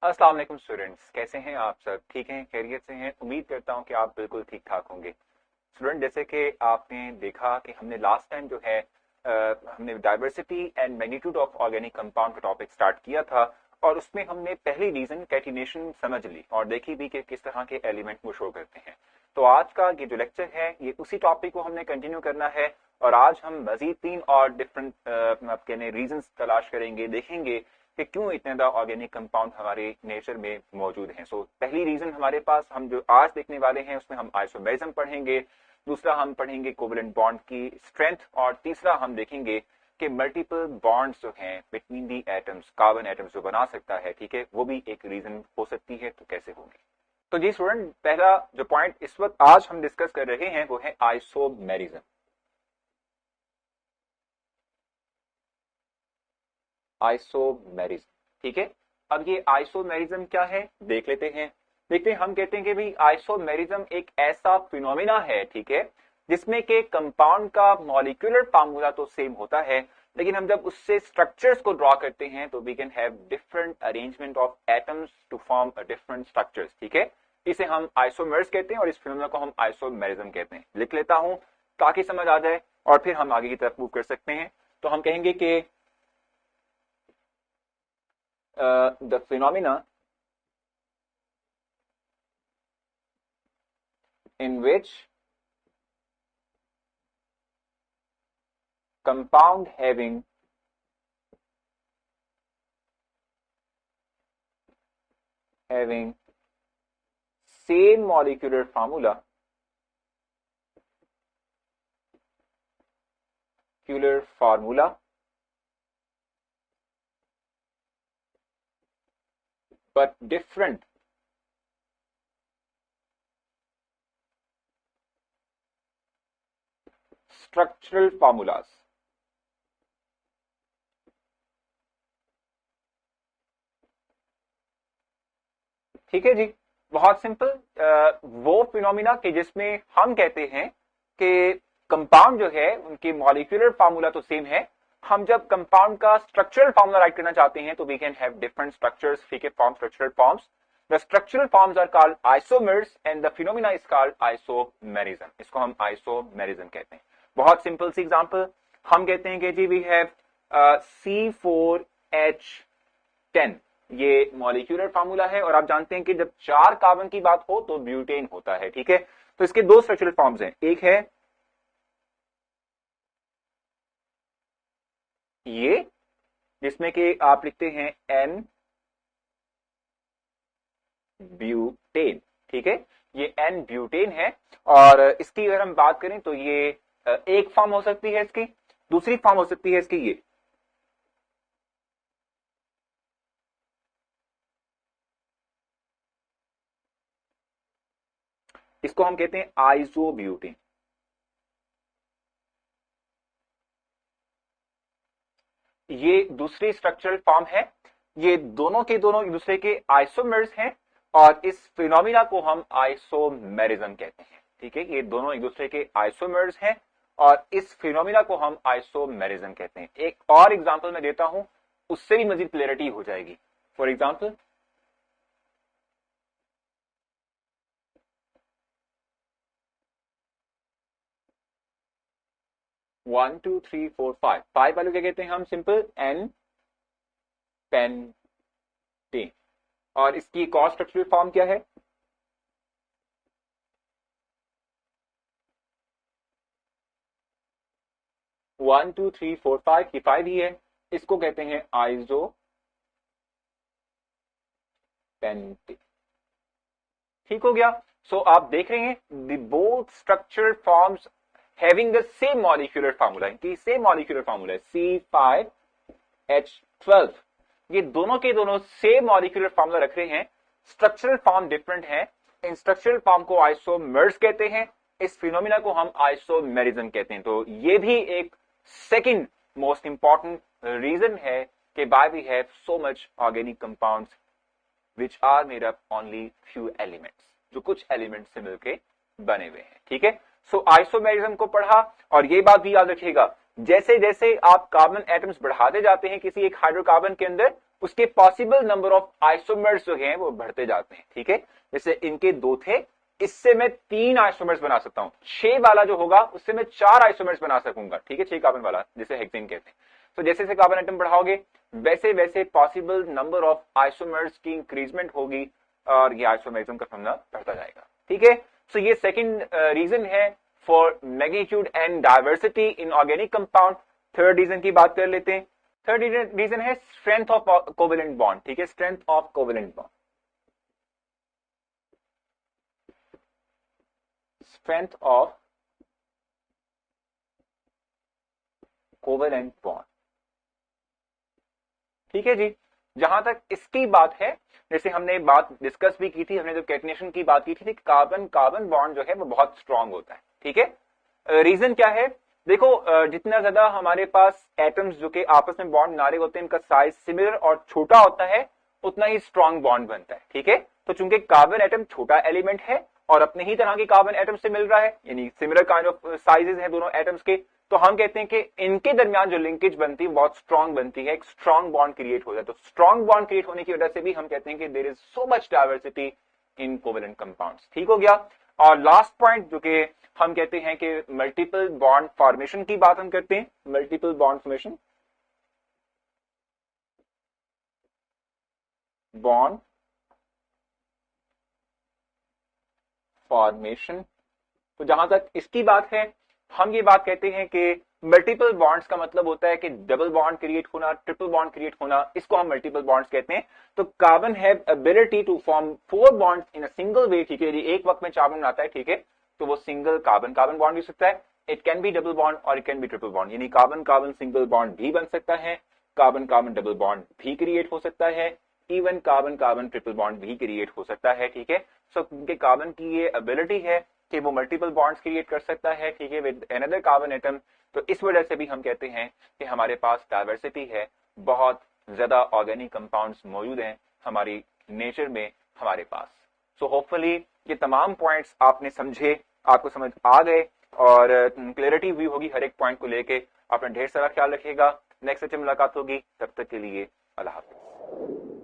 अस्सलाम वालेकुम स्टूडेंट्स, कैसे हैं आप सब? ठीक हैं, खैरियत से हैं? उम्मीद करता हूं कि आप बिल्कुल ठीक ठाक होंगे। स्टूडेंट, जैसे कि आपने देखा कि हमने लास्ट टाइम जो है हमने diversity and magnitude of organic compound का टॉपिक स्टार्ट किया था और उसमें हमने पहली रीजन कैटिनेशन समझ ली और देखी भी कि किस तरह के एलिमेंट वो शो करते हैं। तो आज का ये जो लेक्चर है ये उसी टॉपिक को हमने कंटिन्यू करना है और आज हम मजीद 3 और डिफरेंट कहने रीजंस तलाश करेंगे, देखेंगे कि क्यों इतने ज्यादा ऑर्गेनिक कंपाउंड हमारे नेचर में मौजूद हैं। सो पहली रीजन हमारे पास हम जो आज देखने वाले हैं उसमें हम आइसोमेरिज्म पढ़ेंगे, दूसरा हम पढ़ेंगे कोवेलेंट बॉन्ड की स्ट्रेंथ और तीसरा हम देखेंगे कि मल्टीपल बॉन्ड्स जो हैं between the atoms, carbon atoms जो बना सकता है, ठीक है, वो भी एक रीजन हो सकती है। तो कैसे होगी? तो जी स्टूडेंट, पहला जो पॉइंट इस वक्त आज हम डिस्कस कर रहे हैं वो है आइसोमेरिज्म। आइसोमेरिज्म, ठीक है। अब ये आइसोमेरिज्म क्या है देख लेते हैं। देखते हैं, हम कहते हैं कि भाई आइसोमेरिज्म एक ऐसा फिनोमिना है, ठीक है, जिसमें के कंपाउंड का मॉलिक्यूलर फार्मूला तो सेम होता है, लेकिन हम जब उससे स्ट्रक्चर्स को ड्रॉ करते हैं तो we can have different arrangement of atoms to form a different structures, ठीक है। इसे हम आइसोमर्स कहते हैं और इस फिनोमिना को हम आइसोमेरिज्म कहते हैं। लिख लेता हूं ताकि समझ आ जाए और फिर हम आगे की तरफ मूव कर सकते हैं। तो हम कहेंगे कि the phenomena in which compound having same molecular formula but different structural formulas, ठीक है जी। बहुत सिंपल, वो फिनोमिना के जिसमें हम कहते हैं कि कंपाउंड जो है उनके मॉलिक्यूलर फार्मूला तो सेम है, हम जब कंपाउंड का स्ट्रक्चरल फार्मूला राइट करना चाहते हैं तो we can have different structures, ठीक है, form structural forms. The structural forms are called isomers and the phenomena is called isomerism. इसको हम आइसोमेरिज्म कहते हैं। बहुत सिंपल सी एग्जांपल, हम कहते हैं कि जी वी हैव C4H10, ये मॉलिक्यूलर फार्मूला है और आप जानते हैं कि जब 4 कार्बन की बात हो तो ब्यूटेन होता है, ठीक है। तो इसके दो स्ट्रक्चरल फॉर्म्स हैं, एक है ये जिसमें कि आप लिखते हैं N ब्यूटेन, ठीक है, ये N ब्यूटेन है। और इसकी अगर हम बात करें तो ये एक फॉर्म हो सकती है इसकी, दूसरी फॉर्म हो सकती है इसकी ये, इसको हम कहते हैं आइसोब्यूटेन। ये दूसरी स्ट्रक्चरल फॉर्म है। ये दोनों के दोनों एक दूसरे के आइसोमर्स हैं और इस फिनोमिना को हम आइसोमेरिज्म कहते हैं, ठीक है। ये दोनों एक दूसरे के आइसोमर्स हैं और इस फिनोमिना को हम आइसोमेरिज्म कहते हैं। एक और एग्जांपल मैं देता हूं, उससे भी मजीद क्लियरिटी हो जाएगी। For example, one two three four five, five वालों क्या कहते हैं हम? Simple n pentane. और इसकी एक और स्ट्रक्चरल फॉर्म क्या है? One two three four five, की फाइव ही है, इसको कहते हैं आइसो पेंटेन, ठीक हो गया। सो आप देख रहे हैं the both structural forms having the same molecular formula, कि सेम मॉलिक्यूलर फार्मूला है C5H12। ये दोनों के दोनों सेम मॉलिक्यूलर फार्मूला रख रहे हैं, स्ट्रक्चरल फॉर्म डिफरेंट है। इन स्ट्रक्चरल फॉर्म को आइसोमर्स कहते हैं, इस फिनोमिना को हम आइसोमेरिज्म कहते हैं। तो ये भी एक सेकंड मोस्ट इंपॉर्टेंट रीजन है कि why we have so much organic compounds which are made up only few elements, जो कुछ एलिमेंट्स से मिलके बने हुए हैं, ठीक है। सो आइसोमेरिज्म को पढ़ा और ये बात भी याद रखिएगा, जैसे जैसे आप कार्बन एटम्स बढ़ाते जाते हैं किसी एक हाइड्रोकार्बन के अंदर, उसके पॉसिबल नंबर ऑफ आइसोमर्स जो हैं वो बढ़ते जाते हैं। ठीक है, जैसे इनके 2 थे, इससे मैं 3 आइसोमर्स बना सकता हूं। 6 वाला जो होगा उससे मैं 4 आइसोमर्स बना सकूंगा। ठीक है, 6 कार्बन वाला जिसे हेक्सेन कहते हैं। तो जैसे जैसे कार्बन एटम बढ़ाओगे वैसे वैसे पॉसिबल नंबर ऑफ आइसोमर्स की इंक्रीजमेंट होगी और ये आइसोमरिज्म का फॉर्मूला बढ़ता जाएगा। ठीक है, सो ये सेकंड रीजन है for magnitude and diversity in organic compound. Third reason की बात कर लेते हैं। थर्ड रीजन है स्ट्रेंथ ऑफ कोवेलेंट बॉन्ड। ठीक है, strength of covalent bond, strength of covalent bond. ठीक है जी, जहां तक इसकी बात है, जैसे हमने बात डिस्कस भी की थी, हमने जो कैटिनेशन की बात की थी, कार्बन कार्बन बॉन्ड जो है वो बहुत स्ट्रांग होता है। ठीक है, रीजन क्या है? देखो, जितना ज्यादा हमारे पास एटम्स जो कि आपस में बॉन्ड बना रहे होते हैं, इनका साइज सिमिलर और छोटा होता है, उतना ही स्ट्रांग बॉन्ड बनता है। ठीक है, तो चूंकि कार्बन एटम छोटा एलिमेंट है और अपने ही तरह के कार्बन एटम से मिल रहा है, यानी सिमिलर काइंड ऑफ साइजेस हैं दोनों एटम्स के, तो हम कहते हैं कि इनके दरमियान जो लिंकेज बनती है बहुत स्ट्रांग बनती है, एक स्ट्रांग बॉन्ड क्रिएट हो जाता है। तो स्ट्रांग बॉन्ड क्रिएट होने की वजह से भी हम कहते हैं कि there is so much diversity in covalent compounds. ठीक हो गया। और लास्ट पॉइंट जो कि हम कहते हैं कि मल्टीपल बॉन्ड फॉर्मेशन की बात हम करते हैं, multiple bond formation, bond formation. तो जहां तक इसकी बात है, हम ये बात कहते हैं कि मल्टीपल बॉन्ड्स का मतलब होता है कि डबल बॉन्ड क्रिएट होना, ट्रिपल बॉन्ड क्रिएट होना, इसको हम मल्टीपल बॉन्ड्स कहते हैं। तो carbon have ability to form 4 bonds in a single way. ठीक है, एक वक्त में 4 बॉन्ड आता है। ठीक है, तो वो सिंगल कार्बन कार्बन बॉन्ड भी हो सकता है, it can be double bond और it can be triple bond, यानी कार्बन कार्बन सिंगल बॉन्ड भी बन सकता है, कार्बन कार्बन डबल बॉन्ड भी क्रिएट हो सकता है, even carbon carbon triple bond भी क्रिएट हो सकता है। ठीक है, सो उनके कार्बन की ये एबिलिटी है कि वो मल्टीपल बॉन्ड्स क्रिएट कर सकता है। ठीक है, विद अनदर कार्बन एटम। तो इस वजह से भी हम कहते हैं कि हमारे पास डाइवर्सिटी है, बहुत ज्यादा ऑर्गेनिक कंपाउंड्स मौजूद हैं हमारी नेचर में हमारे पास। सो होपफुली ये तमाम पॉइंट्स आपने समझे, आपको समझ आ गए और क्लैरिटी हुई होगी हर एक पॉइंट को लेके। आपने ढेर सारा ख्याल रखिएगा। नेक्स्ट लेक्चर मुलाकात होगी, तब तक के लिए अल्लाह हाफिज।